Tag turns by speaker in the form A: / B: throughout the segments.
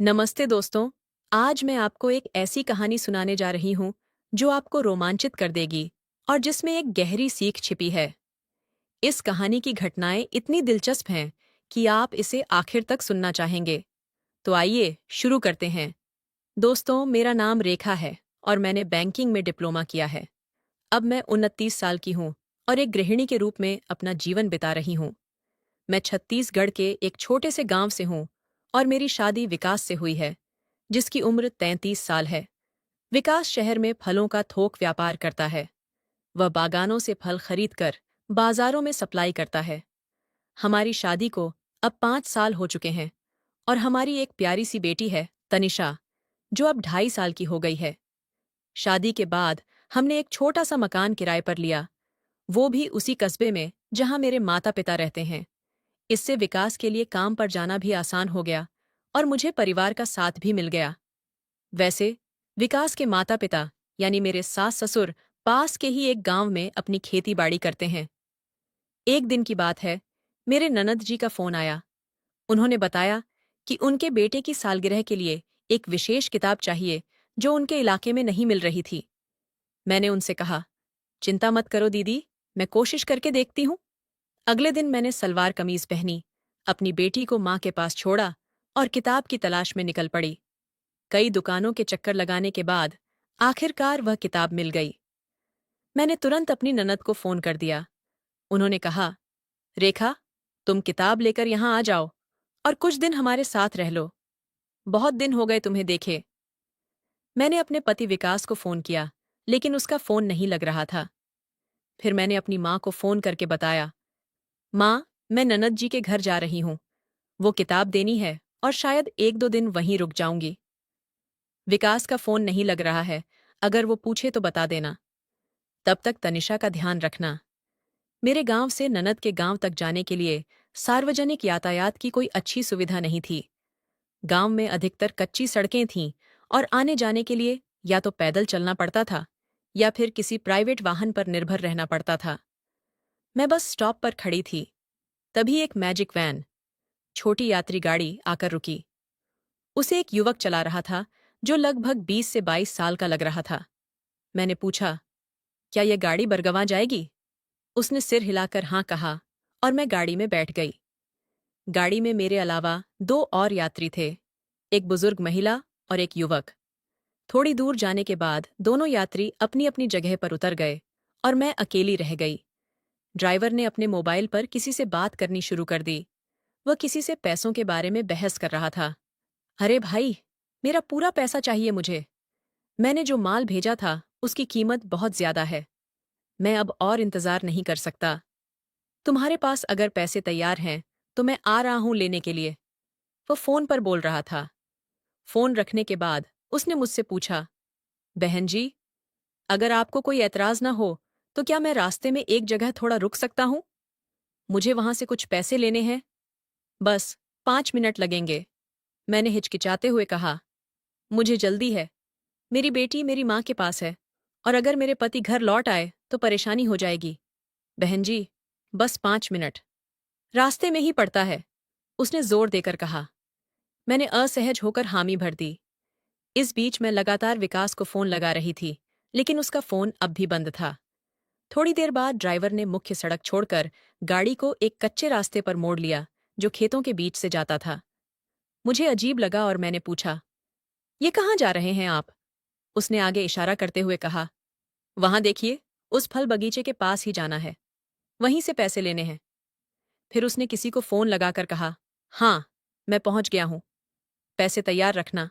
A: नमस्ते दोस्तों। आज मैं आपको एक ऐसी कहानी सुनाने जा रही हूँ जो आपको रोमांचित कर देगी और जिसमें एक गहरी सीख छिपी है। इस कहानी की घटनाएं इतनी दिलचस्प हैं कि आप इसे आखिर तक सुनना चाहेंगे। तो आइए शुरू करते हैं। दोस्तों, मेरा नाम रेखा है और मैंने बैंकिंग में डिप्लोमा किया है। अब मैं 29 साल की हूँ और एक गृहिणी के रूप में अपना जीवन बिता रही हूँ। मैं छत्तीसगढ़ के एक छोटे से गांव से हूँ और मेरी शादी विकास से हुई है, जिसकी उम्र 33 साल है। विकास शहर में फलों का थोक व्यापार करता है। वह बागानों से फल खरीदकर बाजारों में सप्लाई करता है। हमारी शादी को अब 5 साल हो चुके हैं और हमारी एक प्यारी सी बेटी है, तनिषा, जो अब 2.5 साल की हो गई है। शादी के बाद हमने एक छोटा सा मकान किराए पर लिया, वो भी उसी कस्बे में जहां मेरे माता पिता रहते हैं। इससे विकास के लिए काम पर जाना भी आसान हो गया और मुझे परिवार का साथ भी मिल गया। वैसे विकास के माता पिता यानी मेरे सास ससुर पास के ही एक गांव में अपनी खेती बाड़ी करते हैं। एक दिन की बात है, मेरे ननद जी का फोन आया। उन्होंने बताया कि उनके बेटे की सालगिरह के लिए एक विशेष किताब चाहिए जो उनके इलाके में नहीं मिल रही थी। मैंने उनसे कहा, चिंता मत करो दीदी, मैं कोशिश करके देखती हूँ। अगले दिन मैंने सलवार कमीज पहनी, अपनी बेटी को माँ के पास छोड़ा और किताब की तलाश में निकल पड़ी। कई दुकानों के चक्कर लगाने के बाद आखिरकार वह किताब मिल गई। मैंने तुरंत अपनी ननद को फोन कर दिया। उन्होंने कहा, रेखा, तुम किताब लेकर यहाँ आ जाओ और कुछ दिन हमारे साथ रह लो। बहुत दिन हो गए तुम्हें देखे। मैंने अपने पति विकास को फोन किया, लेकिन उसका फोन नहीं लग रहा था। फिर मैंने अपनी माँ को फोन करके बताया, माँ, मैं ननद जी के घर जा रही हूँ। वो किताब देनी है और शायद 1-2 दिन वहीं रुक जाऊंगी। विकास का फोन नहीं लग रहा है, अगर वो पूछे तो बता देना। तब तक तनिषा का ध्यान रखना। मेरे गांव से ननद के गांव तक जाने के लिए सार्वजनिक यातायात की कोई अच्छी सुविधा नहीं थी। गांव में अधिकतर कच्ची सड़कें थीं और आने जाने के लिए या तो पैदल चलना पड़ता था या फिर किसी प्राइवेट वाहन पर निर्भर रहना पड़ता था। मैं बस स्टॉप पर खड़ी थी, तभी एक मैजिक वैन, छोटी यात्री गाड़ी, आकर रुकी। उसे एक युवक चला रहा था जो लगभग 20 से 22 साल का लग रहा था। मैंने पूछा, क्या यह गाड़ी बरगवां जाएगी? उसने सिर हिलाकर हाँ कहा और मैं गाड़ी में बैठ गई। गाड़ी में मेरे अलावा 2 और यात्री थे, एक बुजुर्ग महिला और एक युवक। थोड़ी दूर जाने के बाद दोनों यात्री अपनी अपनी जगह पर उतर गए और मैं अकेली रह गई। ड्राइवर ने अपने मोबाइल पर किसी से बात करनी शुरू कर दी। वह किसी से पैसों के बारे में बहस कर रहा था। अरे भाई, मेरा पूरा पैसा चाहिए मुझे। मैंने जो माल भेजा था उसकी कीमत बहुत ज्यादा है। मैं अब और इंतजार नहीं कर सकता। तुम्हारे पास अगर पैसे तैयार हैं तो मैं आ रहा हूं लेने के लिए। वो फोन पर बोल रहा था। फोन रखने के बाद उसने मुझसे पूछा, बहन जी, अगर आपको कोई ऐतराज ना हो तो क्या मैं रास्ते में एक जगह थोड़ा रुक सकता हूं? मुझे वहां से कुछ पैसे लेने हैं। बस 5 मिनट लगेंगे। मैंने हिचकिचाते हुए कहा, मुझे जल्दी है। मेरी बेटी मेरी माँ के पास है और अगर मेरे पति घर लौट आए तो परेशानी हो जाएगी। बहन जी, बस 5 मिनट, रास्ते में ही पड़ता है, उसने जोर देकर कहा। मैंने असहज होकर हामी भर दी। इस बीच मैं लगातार विकास को फोन लगा रही थी, लेकिन उसका फोन अब भी बंद था। थोड़ी देर बाद ड्राइवर ने मुख्य सड़क छोड़कर गाड़ी को एक कच्चे रास्ते पर मोड़ लिया जो खेतों के बीच से जाता था। मुझे अजीब लगा और मैंने पूछा, ये कहाँ जा रहे हैं आप? उसने आगे इशारा करते हुए कहा, वहां देखिए, उस फल बगीचे के पास ही जाना है, वहीं से पैसे लेने हैं। फिर उसने किसी को फोन लगाकर कहा, हाँ, मैं पहुंच गया हूं, पैसे तैयार रखना।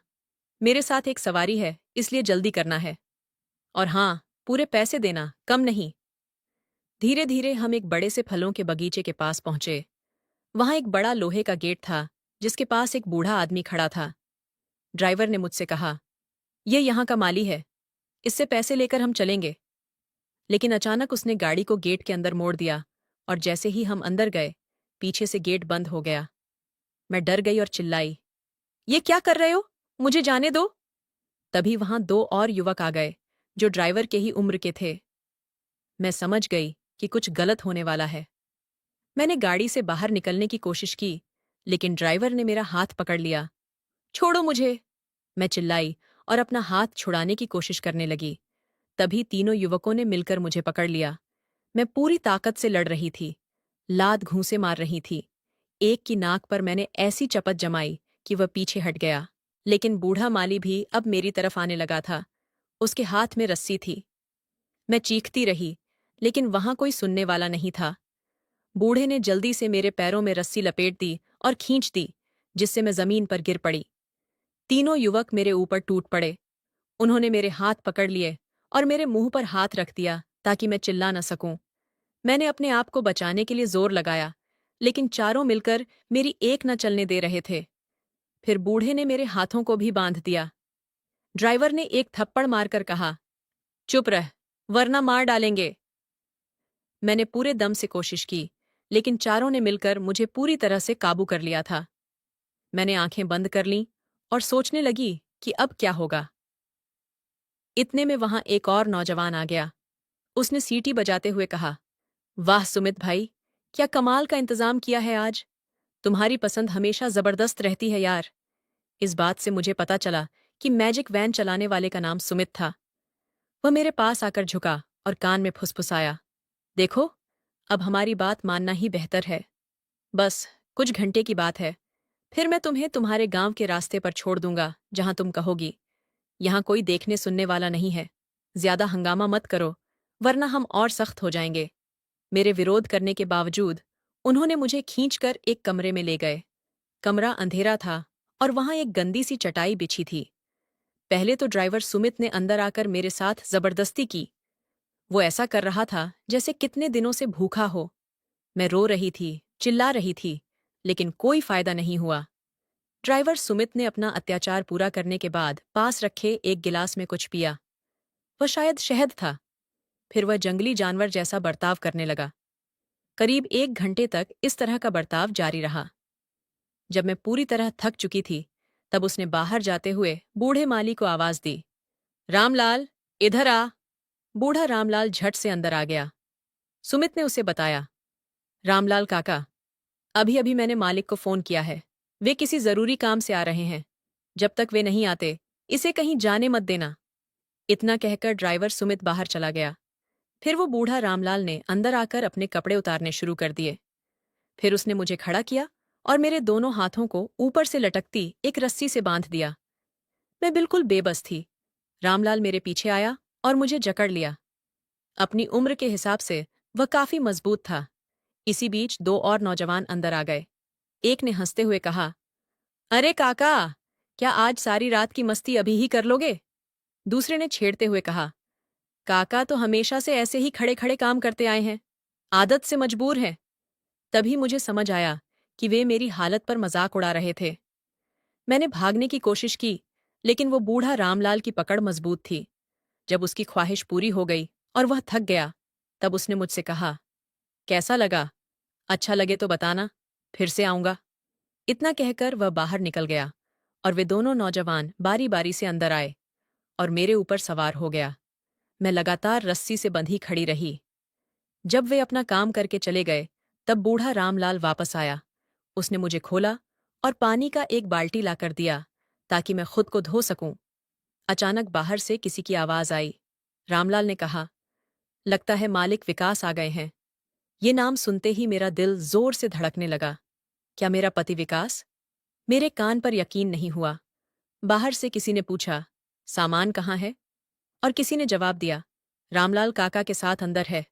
A: मेरे साथ एक सवारी है, इसलिए जल्दी करना है। और हाँ, पूरे पैसे देना, कम नहीं। धीरे धीरे हम एक बड़े से फलों के बगीचे के पास पहुंचे। वहां एक बड़ा लोहे का गेट था जिसके पास एक बूढ़ा आदमी खड़ा था। ड्राइवर ने मुझसे कहा, ये यहाँ का माली है, इससे पैसे लेकर हम चलेंगे। लेकिन अचानक उसने गाड़ी को गेट के अंदर मोड़ दिया और जैसे ही हम अंदर गए, पीछे से गेट बंद हो गया। मैं डर गई और चिल्लाई, ये क्या कर रहे हो? मुझे जाने दो। तभी वहां 2 और युवक आ गए जो ड्राइवर के ही उम्र के थे। मैं समझ गई कि कुछ गलत होने वाला है। मैंने गाड़ी से बाहर निकलने की कोशिश की, लेकिन ड्राइवर ने मेरा हाथ पकड़ लिया। छोड़ो मुझे! मैं चिल्लाई और अपना हाथ छुड़ाने की कोशिश करने लगी। तभी तीनों युवकों ने मिलकर मुझे पकड़ लिया। मैं पूरी ताकत से लड़ रही थी, लात घूंसे मार रही थी। एक की नाक पर मैंने ऐसी चपत जमाई कि वह पीछे हट गया। लेकिन बूढ़ा माली भी अब मेरी तरफ आने लगा था। उसके हाथ में रस्सी थी। मैं चीखती रही, लेकिन वहां कोई सुनने वाला नहीं था। बूढ़े ने जल्दी से मेरे पैरों में रस्सी लपेट दी और खींच दी, जिससे मैं जमीन पर गिर पड़ी। तीनों युवक मेरे ऊपर टूट पड़े। उन्होंने मेरे हाथ पकड़ लिए और मेरे मुंह पर हाथ रख दिया ताकि मैं चिल्ला न सकूं। मैंने अपने आप को बचाने के लिए जोर लगाया, लेकिन चारों मिलकर मेरी एक न चलने दे रहे थे। फिर बूढ़े ने मेरे हाथों को भी बांध दिया। ड्राइवर ने एक थप्पड़ मारकर कहा, चुप रह, वरना मार डालेंगे। मैंने पूरे दम से कोशिश की, लेकिन चारों ने मिलकर मुझे पूरी तरह से काबू कर लिया था। मैंने आंखें बंद कर लीं और सोचने लगी कि अब क्या होगा। इतने में वहां एक और नौजवान आ गया। उसने सीटी बजाते हुए कहा, वाह सुमित भाई, क्या कमाल का इंतजाम किया है आज। तुम्हारी पसंद हमेशा जबरदस्त रहती है यार। इस बात से मुझे पता चला कि मैजिक वैन चलाने वाले का नाम सुमित था। वह मेरे पास आकर झुका और कान में फुसफुसाया, देखो, अब हमारी बात मानना ही बेहतर है। बस कुछ घंटे की बात है, फिर मैं तुम्हें तुम्हारे गांव के रास्ते पर छोड़ दूंगा जहां तुम कहोगी। यहां कोई देखने सुनने वाला नहीं है। ज्यादा हंगामा मत करो, वरना हम और सख्त हो जाएंगे। मेरे विरोध करने के बावजूद उन्होंने मुझे खींचकर एक कमरे में ले गए। कमरा अंधेरा था और वहां एक गंदी सी चटाई बिछी थी। पहले तो ड्राइवर सुमित ने अंदर आकर मेरे साथ जबरदस्ती की। वो ऐसा कर रहा था जैसे कितने दिनों से भूखा हो। मैं रो रही थी, चिल्ला रही थी, लेकिन कोई फायदा नहीं हुआ। ड्राइवर सुमित ने अपना अत्याचार पूरा करने के बाद पास रखे एक गिलास में कुछ पिया। वह शायद शहद था। फिर वह जंगली जानवर जैसा बर्ताव करने लगा। करीब 1 घंटे तक इस तरह का बर्ताव जारी रहा। जब मैं पूरी तरह थक चुकी थी, तब उसने बाहर जाते हुए बूढ़े माली को आवाज दी, रामलाल, इधर आ। बूढ़ा रामलाल झट से अंदर आ गया। सुमित ने उसे बताया, रामलाल काका, अभी अभी मैंने मालिक को फोन किया है। वे किसी जरूरी काम से आ रहे हैं। जब तक वे नहीं आते, इसे कहीं जाने मत देना। इतना कहकर ड्राइवर सुमित बाहर चला गया। फिर वो बूढ़ा रामलाल ने अंदर आकर अपने कपड़े उतारने शुरू कर दिए। फिर उसने मुझे खड़ा किया और मेरे दोनों हाथों को ऊपर से लटकती एक रस्सी से बांध दिया। मैं बिल्कुल बेबस थी। रामलाल मेरे पीछे आया और मुझे जकड़ लिया। अपनी उम्र के हिसाब से वह काफी मजबूत था। इसी बीच दो और नौजवान अंदर आ गए। एक ने हंसते हुए कहा, अरे काका, क्या आज सारी रात की मस्ती अभी ही कर लोगे? दूसरे ने छेड़ते हुए कहा, काका तो हमेशा से ऐसे ही खड़े खड़े काम करते आए हैं, आदत से मजबूर हैं। तभी मुझे समझ आया कि वे मेरी हालत पर मजाक उड़ा रहे थे। मैंने भागने की कोशिश की, लेकिन वो बूढ़ा रामलाल की पकड़ मजबूत थी। जब उसकी ख्वाहिश पूरी हो गई और वह थक गया, तब उसने मुझसे कहा, कैसा लगा? अच्छा लगे तो बताना, फिर से आऊंगा। इतना कहकर वह बाहर निकल गया और वे दोनों नौजवान बारी बारी से अंदर आए और मेरे ऊपर सवार हो गया। मैं लगातार रस्सी से बंधी खड़ी रही। जब वे अपना काम करके चले गए, तब बूढ़ा रामलाल वापस आया। उसने मुझे खोला और पानी का एक बाल्टी लाकर दिया ताकि मैं खुद को धो सकूं। अचानक बाहर से किसी की आवाज आई। रामलाल ने कहा, लगता है मालिक विकास आ गए हैं। ये नाम सुनते ही मेरा दिल जोर से धड़कने लगा। क्या मेरा पति विकास? मेरे कान पर यकीन नहीं हुआ। बाहर से किसी ने पूछा, सामान कहाँ है? और किसी ने जवाब दिया, रामलाल काका के साथ अंदर है।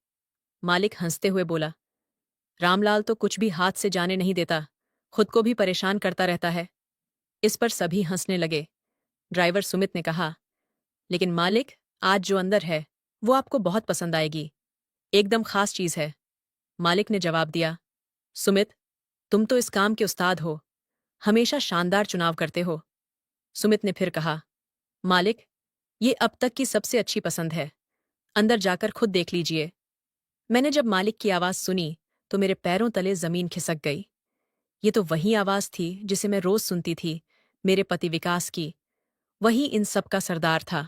A: मालिक हंसते हुए बोला, रामलाल तो कुछ भी हाथ से जाने नहीं देता, खुद को भी परेशान करता रहता है। इस पर सभी हंसने लगे। ड्राइवर सुमित ने कहा, लेकिन मालिक, आज जो अंदर है वो आपको बहुत पसंद आएगी, एकदम खास चीज है। मालिक ने जवाब दिया, सुमित, तुम तो इस काम के उस्ताद हो, हमेशा शानदार चुनाव करते हो। सुमित ने फिर कहा, मालिक, ये अब तक की सबसे अच्छी पसंद है, अंदर जाकर खुद देख लीजिए। मैंने जब मालिक की आवाज सुनी तो मेरे पैरों तले जमीन खिसक गई। ये तो वही आवाज थी जिसे मैं रोज सुनती थी, मेरे पति विकास की। वही इन सब का सरदार था।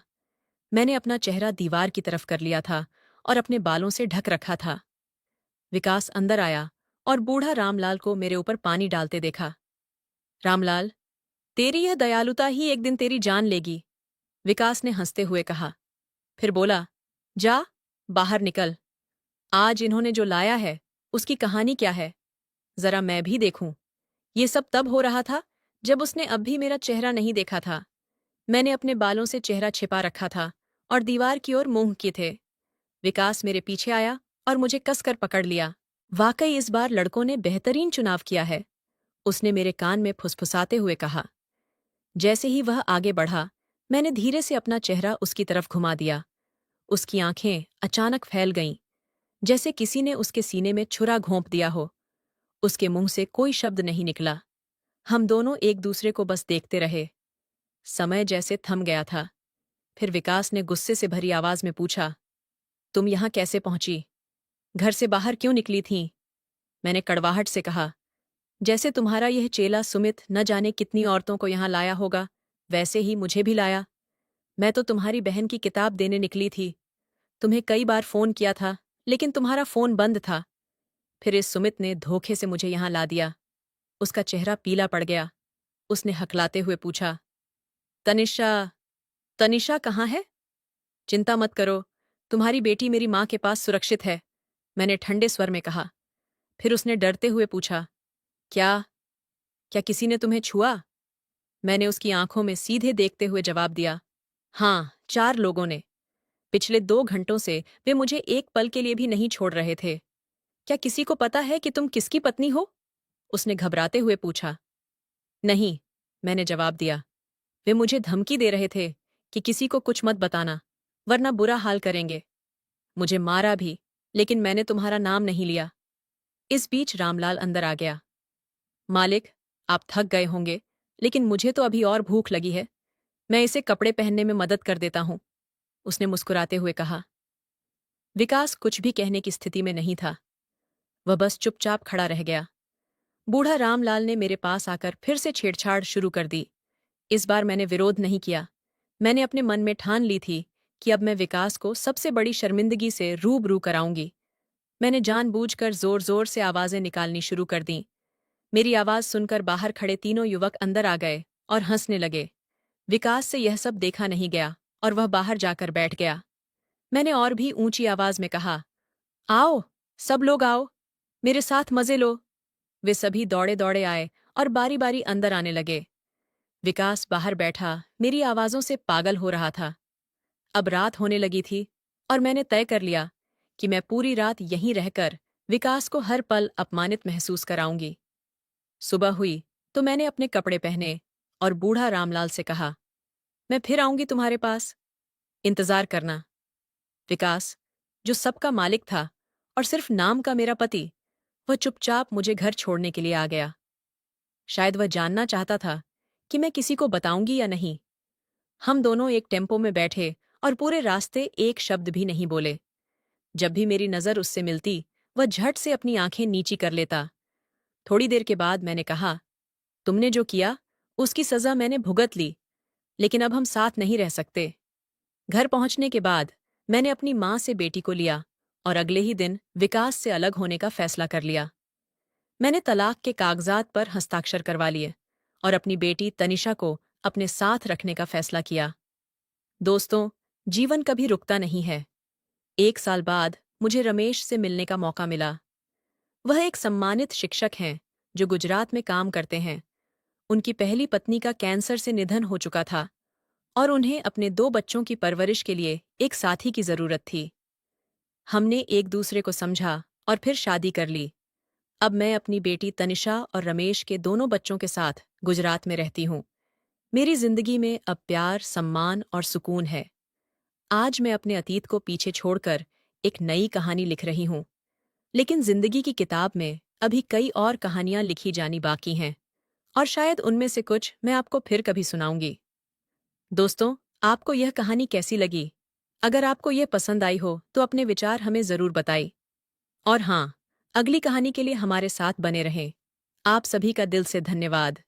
A: मैंने अपना चेहरा दीवार की तरफ कर लिया था और अपने बालों से ढक रखा था। विकास अंदर आया और बूढ़ा रामलाल को मेरे ऊपर पानी डालते देखा। रामलाल, तेरी यह दयालुता ही एक दिन तेरी जान लेगी, विकास ने हंसते हुए कहा। फिर बोला, जा, बाहर निकल। आज इन्होंने जो लाया है, उसकी कहानी क्या है? जरा मैं भी देखूं। ये सब तब हो रहा था जब उसने अब भी मेरा चेहरा नहीं देखा था। मैंने अपने बालों से चेहरा छिपा रखा था और दीवार की ओर मुंह किए थे। विकास मेरे पीछे आया और मुझे कसकर पकड़ लिया। वाकई इस बार लड़कों ने बेहतरीन चुनाव किया है, उसने मेरे कान में फुसफुसाते हुए कहा। जैसे ही वह आगे बढ़ा, मैंने धीरे से अपना चेहरा उसकी तरफ घुमा दिया। उसकी आंखें अचानक फैल गईं, जैसे किसी ने उसके सीने में छुरा घोंप दिया हो। उसके मुंह से कोई शब्द नहीं निकला। हम दोनों एक दूसरे को बस देखते रहे। समय जैसे थम गया था। फिर विकास ने गुस्से से भरी आवाज में पूछा, तुम यहां कैसे पहुंची? घर से बाहर क्यों निकली थीं? मैंने कड़वाहट से कहा, जैसे तुम्हारा यह चेला सुमित न जाने कितनी औरतों को यहां लाया होगा, वैसे ही मुझे भी लाया। मैं तो तुम्हारी बहन की किताब देने निकली थी। तुम्हें कई बार फोन किया था, लेकिन तुम्हारा फोन बंद था। फिर इस सुमित ने धोखे से मुझे यहां ला दिया। उसका चेहरा पीला पड़ गया। उसने हकलाते हुए पूछा, तनिषा, तनिषा कहाँ है? चिंता मत करो, तुम्हारी बेटी मेरी माँ के पास सुरक्षित है, मैंने ठंडे स्वर में कहा। फिर उसने डरते हुए पूछा, क्या क्या किसी ने तुम्हें छुआ? मैंने उसकी आंखों में सीधे देखते हुए जवाब दिया, हाँ, 4 लोगों ने। पिछले 2 घंटों से वे मुझे एक पल के लिए भी नहीं छोड़ रहे थे। क्या किसी को पता है कि तुम किसकी पत्नी हो? उसने घबराते हुए पूछा। नहीं, मैंने जवाब दिया। वे मुझे धमकी दे रहे थे कि किसी को कुछ मत बताना, वरना बुरा हाल करेंगे। मुझे मारा भी, लेकिन मैंने तुम्हारा नाम नहीं लिया। इस बीच रामलाल अंदर आ गया। मालिक, आप थक गए होंगे, लेकिन मुझे तो अभी और भूख लगी है। मैं इसे कपड़े पहनने में मदद कर देता हूं, उसने मुस्कुराते हुए कहा। विकास कुछ भी कहने की स्थिति में नहीं था। वह बस चुपचाप खड़ा रह गया। बूढ़ा रामलाल ने मेरे पास आकर फिर से छेड़छाड़ शुरू कर दी। इस बार मैंने विरोध नहीं किया। मैंने अपने मन में ठान ली थी कि अब मैं विकास को सबसे बड़ी शर्मिंदगी से रूबरू कराऊंगी। मैंने जानबूझकर जोर-जोर से आवाजें निकालनी शुरू कर दीं। मेरी आवाज सुनकर बाहर खड़े तीनों युवक अंदर आ गए और हंसने लगे। विकास से यह सब देखा नहीं गया और वह बाहर जाकर बैठ गया। मैंने और भी ऊंची आवाज में कहा, आओ, सब लोग आओ, मेरे साथ मजे लो। वे सभी दौड़े-दौड़े आए और बारी-बारी अंदर आने लगे। विकास बाहर बैठा मेरी आवाजों से पागल हो रहा था। अब रात होने लगी थी और मैंने तय कर लिया कि मैं पूरी रात यहीं रहकर विकास को हर पल अपमानित महसूस कराऊंगी। सुबह हुई तो मैंने अपने कपड़े पहने और बूढ़ा रामलाल से कहा, मैं फिर आऊंगी तुम्हारे पास, इंतजार करना। विकास, जो सबका मालिक था और सिर्फ नाम का मेरा पति, वह चुपचाप मुझे घर छोड़ने के लिए आ गया। शायद वह जानना चाहता था कि मैं किसी को बताऊंगी या नहीं। हम दोनों एक टेम्पो में बैठे और पूरे रास्ते एक शब्द भी नहीं बोले। जब भी मेरी नजर उससे मिलती, वह झट से अपनी आंखें नीची कर लेता। थोड़ी देर के बाद मैंने कहा, तुमने जो किया, उसकी सजा मैंने भुगत ली, लेकिन अब हम साथ नहीं रह सकते। घर पहुंचने के बाद मैंने अपनी माँ से बेटी को लिया और अगले ही दिन विकास से अलग होने का फैसला कर लिया। मैंने तलाक के कागजात पर हस्ताक्षर करवा लिए और अपनी बेटी तनिषा को अपने साथ रखने का फैसला किया। दोस्तों, जीवन कभी रुकता नहीं है। 1 साल बाद मुझे रमेश से मिलने का मौका मिला। वह एक सम्मानित शिक्षक हैं जो गुजरात में काम करते हैं। उनकी पहली पत्नी का कैंसर से निधन हो चुका था और उन्हें अपने 2 बच्चों की परवरिश के लिए एक साथी की जरूरत थी। हमने एक दूसरे को समझा और फिर शादी कर ली। अब मैं अपनी बेटी तनिषा और रमेश के दोनों बच्चों के साथ गुजरात में रहती हूँ। मेरी जिंदगी में अब प्यार, सम्मान और सुकून है। आज मैं अपने अतीत को पीछे छोड़कर एक नई कहानी लिख रही हूँ, लेकिन जिंदगी की किताब में अभी कई और कहानियां लिखी जानी बाकी हैं और शायद उनमें से कुछ मैं आपको फिर कभी सुनाऊंगी। दोस्तों, आपको यह कहानी कैसी लगी? अगर आपको यह पसंद आई हो तो अपने विचार हमें ज़रूर बताइए। और हाँ, अगली कहानी के लिए हमारे साथ बने रहें। आप सभी का दिल से धन्यवाद।